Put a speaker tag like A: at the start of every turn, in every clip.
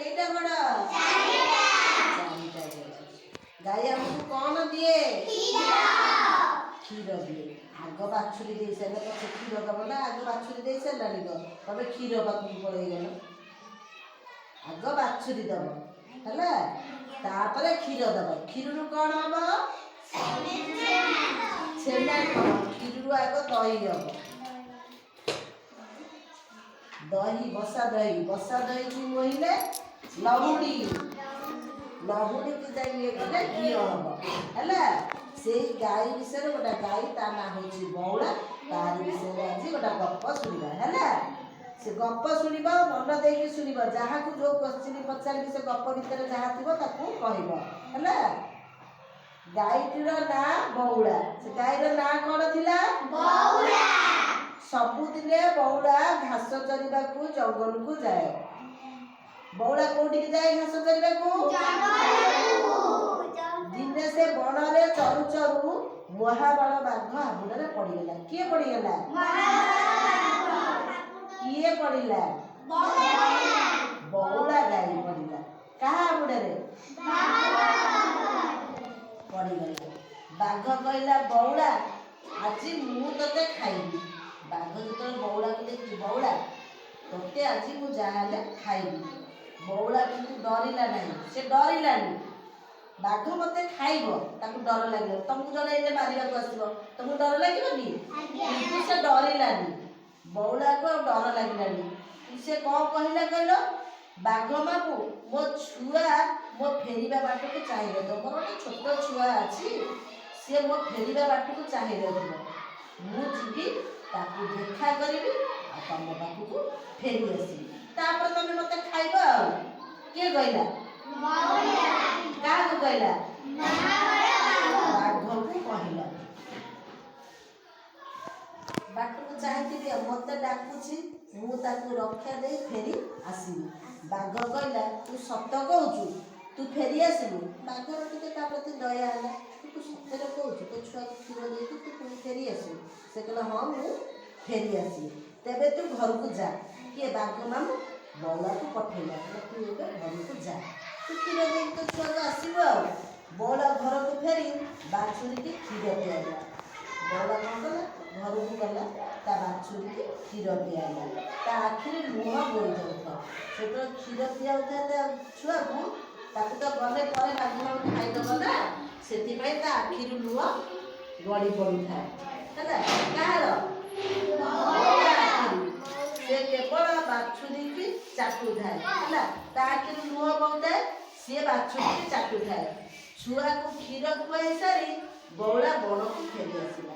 A: केईटा गोड़ चारिटा गोड़ गाई हमको कौन दिए क्षीर दिए आग बाछुरी दे सारे पछे क्षीर दब ना आग बाछुरी दे सारानी तो तबे क्षीर पाखु पड़े गल आग बाछुरी दब है तापर क्षीर दब क्षीर रु कौन हम छेना क्षीर रु आग दही हम दही बसा दही की मोहिले लहुड़ी लहुड़ी की जाइए गले घी हम है से गाई विषय गोटे गाई ता ना हूँ बौला तार विषय आज गोटे गप शुणा है से गप शुण मन देकी शुण जहाँ को जो क्वेश्चन पचारि से गप भितर जहाँ थी कह गाईटीर ना बौला से गाईर ना कौन थिला सबुदिने बौला घास चरिबा को जंगल को जाए बौला कोठी जाए घास चरिबा को दिने से बन रे चरु चरु महाबल बाघ हाबुड़े पड़गला किए पड़गला किए पड़ला बौला गाई पड़ला क्या हाबुड़े पड़गला बाघ कहला बौला आज मु ते खाइबी बाघ जो बौला को देखी बौला तोते आज मुझे जहाँ खाइबी बौला किंतु डरला नहीं से डरलानी बाघ मत खाइब डर लगे तुमको जन मारे आसो तुमको डर लगे कि से डरलानी बौला को डर लगलानी से कौन कहला कहल बाघ मामू मो छुआ मो फेरवा बाट को चाहिए तो मोर गोटे छोट छुआ अच्छी सी मो फेरवा बाट को चाहिए मुझी ताकू देखा करी तुम पाखक फेरी आसबी तापर तुम मत खाइब किए कहला क्या कहला बाघ को कहला बाट को चाहिए मत डाकुची मुझे रक्षा दे फेरी आसबी बाघ कहला तू सत कहू तू फेरी आसबू बाघर टे प्रति दया है तू सतरे कहू तो छुआ को क्षीर दे तू पुणी फेरी आसबू से कहला हाँ मु फेरी आसबी तेबे तू घर को जा किए बाघ मामू बौला को पठेला तू ए घर को जा तू क्षीर दे तो छुआ को आसब बौला घर को फेरी बाछुरी की क्षीर पियाला बौला कौन कला घर को गला ता बाछुरी की क्षीर पियाला ता आखिरी लुह बोई जाता से तो क्षीर पिया छुआ को ताकू तो गले पर बाघ खाईदब ना से ता आखिरी लुह गड़ी पड़ू था कहार से केवल बाछुरी की चाटू थाए आखिरी लुह बहुए सी बाछुरी की चाटू थाए छुआ को क्षीर खुआई सारी बौला बण को फेरी आसला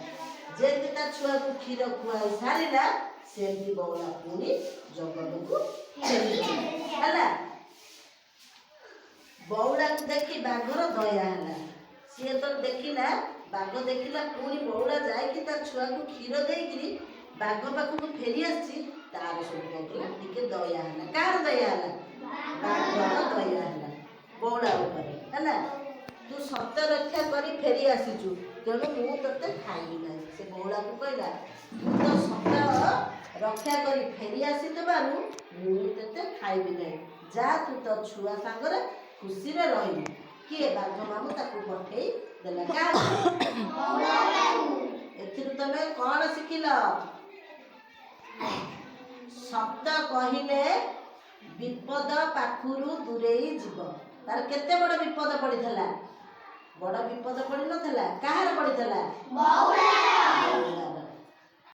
A: जेमती ता छुआ को क्षीर खुआई सारा सेमती बौला पुणी जंगल को फेरी बौला को देखी बाघर दया है सी तो देखला बाघ देखला पुणी बौला जाए छुआ को क्षीर देकरी बाघ पाखक फेरी आसी तार सब कहला टिके दया है कार दया है बाघर दया है बौला है तू सत रक्षा कर फेरी आसीचु तेणु मु ते खाइबी ना से बौला को कहला तू तो सत रक्षा कर फेरी आसी मुझे खाइबी ना जा तू तो छुआ सांगरे खुशी रे रही किए बाघ मामू ताकू पठे देला तुम कौन शिखिल शब्द कहले विपद पाखुरु दूरे जीव तार केते बड़ विपद पड़ी बड़ विपद पड़ी नथला कहार पड़ी